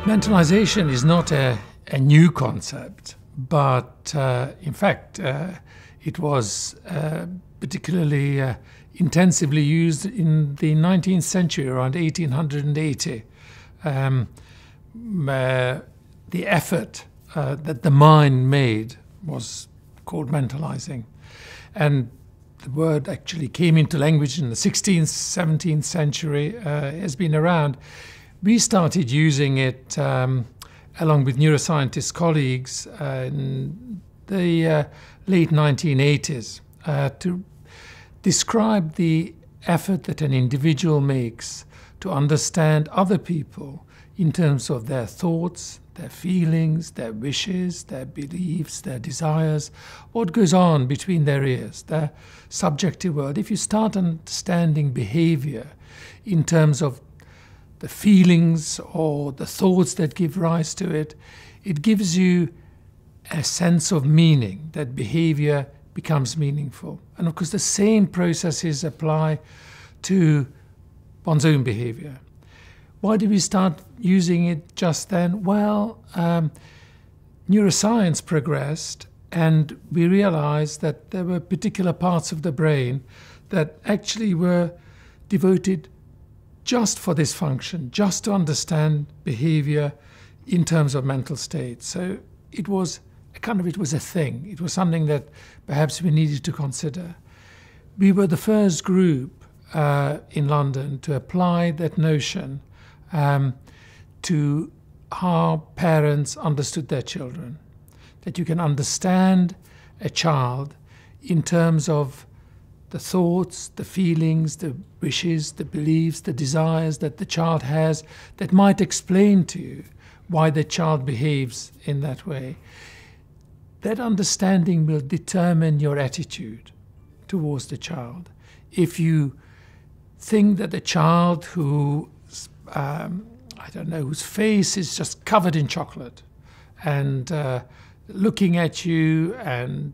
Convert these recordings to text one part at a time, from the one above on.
Mentalization is not a new concept, but in fact it was particularly intensively used in the 19th century, around 1880. The effort that the mind made was called mentalizing. And the word actually came into language in the 16th, 17th century, has been around. We started using it along with neuroscientist colleagues in the late 1980s to describe the effort that an individual makes to understand other people in terms of their thoughts, their feelings, their wishes, their beliefs, their desires, what goes on between their ears, their subjective world. If you start understanding behavior in terms of the feelings or the thoughts that give rise to it, it gives you a sense of meaning, that behavior becomes meaningful. And of course the same processes apply to one's own behavior. Why did we start using it just then? Well, neuroscience progressed and we realized that there were particular parts of the brain that actually were devoted just for this function, just to understand behavior in terms of mental state. So it was a thing. It was something that perhaps we needed to consider. We were the first group in London to apply that notion to how parents understood their children. That you can understand a child in terms of the thoughts, the feelings, the wishes, the beliefs, the desires that the child has that might explain to you why the child behaves in that way. That understanding will determine your attitude towards the child. If you think that the child who, whose face is just covered in chocolate and looking at you and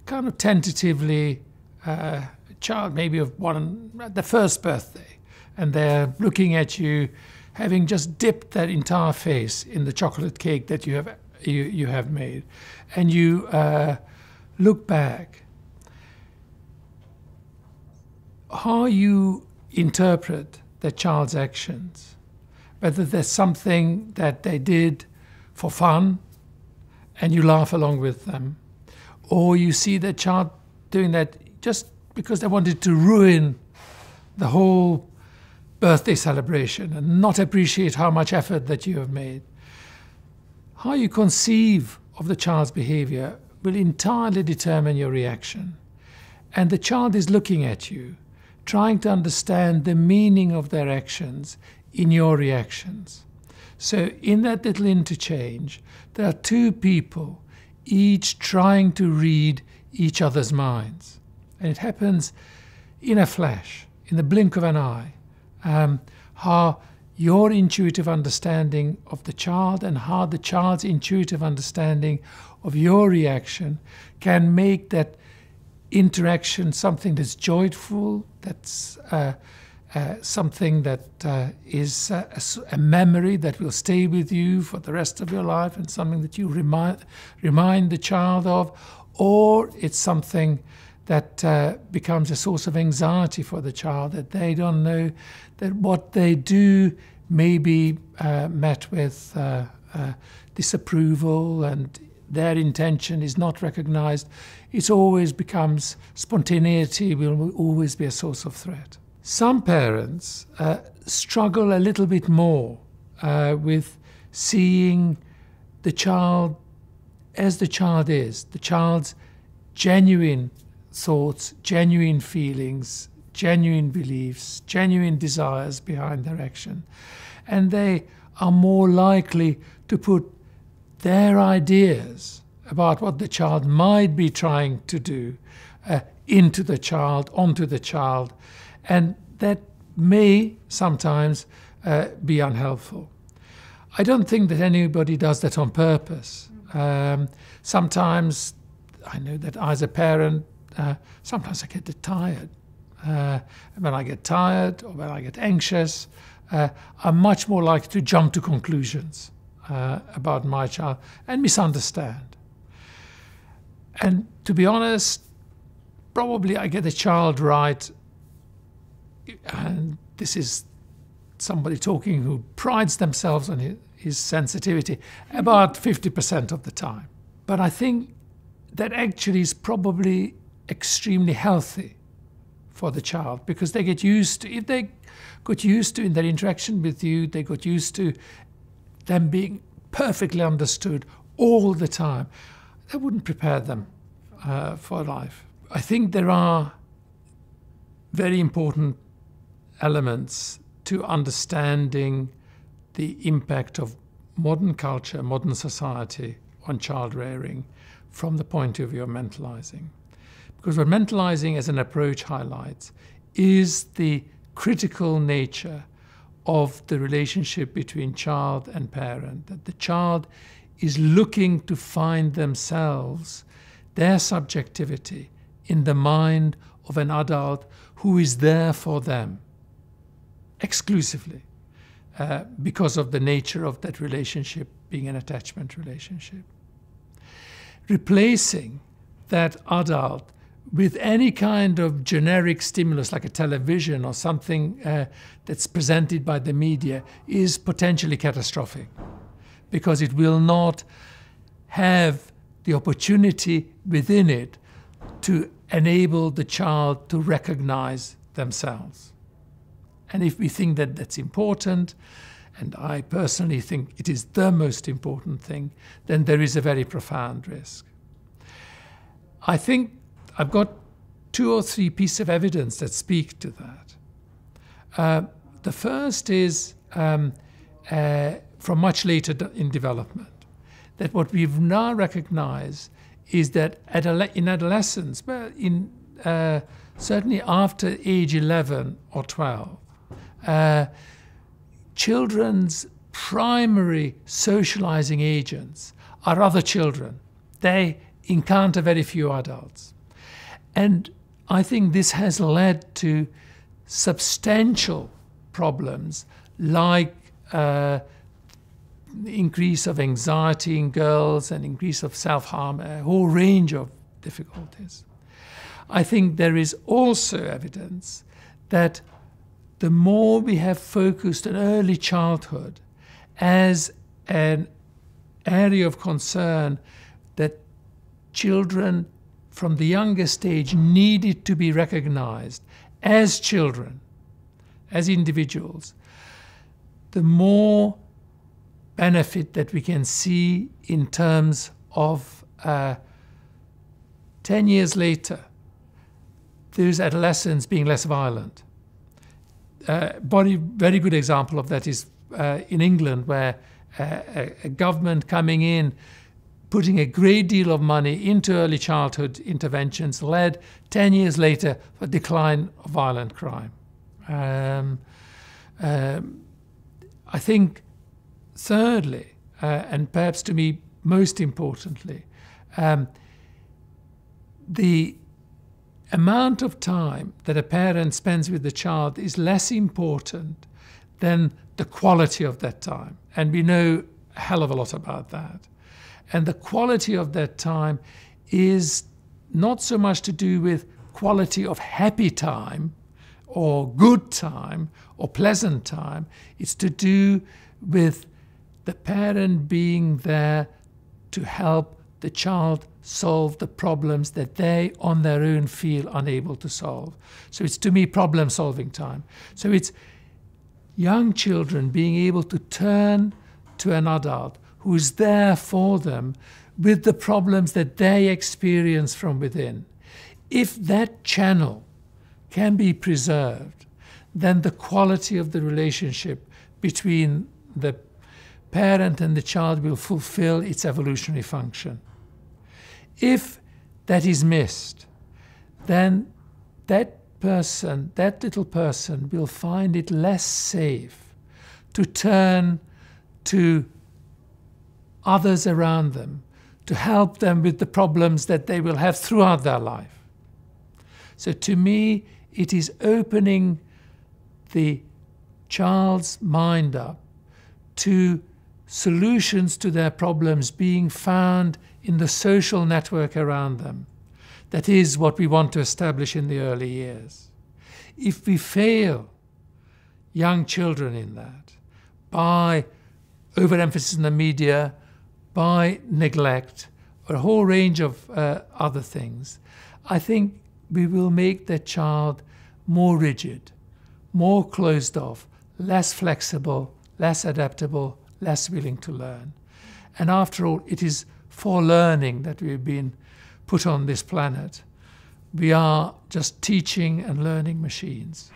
kind of tentatively, a child maybe of one at the first birthday, and they're looking at you having just dipped their entire face in the chocolate cake that you have made, and you look back, how you interpret the child's actions, whether there's something that they did for fun and you laugh along with them, or you see the child doing that just because they wanted to ruin the whole birthday celebration and not appreciate how much effort that you have made. How you conceive of the child's behavior will entirely determine your reaction. And the child is looking at you, trying to understand the meaning of their actions in your reactions. So in that little interchange, there are two people, each trying to read each other's minds. And it happens in a flash, in the blink of an eye, how your intuitive understanding of the child and how the child's intuitive understanding of your reaction can make that interaction something that's joyful, that's something that is a memory that will stay with you for the rest of your life and something that you remind the child of, or it's something that becomes a source of anxiety for the child, that they don't know that what they do may be met with disapproval and their intention is not recognized. It always becomes spontaneity, will always be a source of threat. Some parents struggle a little bit more with seeing the child as the child is, the child's genuine thoughts, genuine feelings, genuine beliefs, genuine desires behind their action. And they are more likely to put their ideas about what the child might be trying to do into the child, onto the child, and that may sometimes be unhelpful. I don't think that anybody does that on purpose. Sometimes, I know that as a parent, sometimes I get tired. When I get tired or when I get anxious, I'm much more likely to jump to conclusions about my child and misunderstand. And to be honest, probably I get the child right, and this is somebody talking who prides themselves on his sensitivity, about 50% of the time. But I think that actually is probably extremely healthy for the child, because they get used to, if they got used to in their interaction with you, they got used to them being perfectly understood all the time, that wouldn't prepare them for life. I think there are very important elements to understanding the impact of modern culture, modern society on child rearing from the point of view of mentalizing. Because what mentalizing as an approach highlights is the critical nature of the relationship between child and parent, that the child is looking to find themselves, their subjectivity, in the mind of an adult who is there for them exclusively, because of the nature of that relationship being an attachment relationship. Replacing that adult with any kind of generic stimulus like a television or something that's presented by the media is potentially catastrophic, because it will not have the opportunity within it to enable the child to recognize themselves. And if we think that that's important, and I personally think it is the most important thing, then there is a very profound risk. I think I've got 2 or 3 pieces of evidence that speak to that. The first is from much later in development, that what we've now recognized is that in adolescence, certainly after age 11 or 12, children's primary socializing agents are other children. They encounter very few adults. And I think this has led to substantial problems like increase of anxiety in girls and increase of self-harm, a whole range of difficulties. I think there is also evidence that the more we have focused on early childhood as an area of concern, that children from the youngest age needed to be recognized as children, as individuals, the more benefit that we can see in terms of 10 years later, those adolescents being less violent. Very good example of that is in England, where a government coming in, putting a great deal of money into early childhood interventions led 10 years later for decline of violent crime. I think thirdly, and perhaps to me most importantly, the amount of time that a parent spends with the child is less important than the quality of that time. And we know a hell of a lot about that. And the quality of that time is not so much to do with quality of happy time or good time or pleasant time. It's to do with the parent being there to help the child solve the problems that they on their own feel unable to solve. So it's, to me, problem solving time. So it's young children being able to turn to an adult who is there for them with the problems that they experience from within. If that channel can be preserved, then the quality of the relationship between the parent and the child will fulfill its evolutionary function. If that is missed, then that little person will find it less safe to turn to others around them, to help them with the problems that they will have throughout their life. So to me, it is opening the child's mind up to solutions to their problems being found in the social network around them. That is what we want to establish in the early years. If we fail young children in that by overemphasis in the media, by neglect, or a whole range of other things, I think we will make that child more rigid, more closed off, less flexible, less adaptable, less willing to learn. And after all, it is for learning that we've been put on this planet. We are just teaching and learning machines.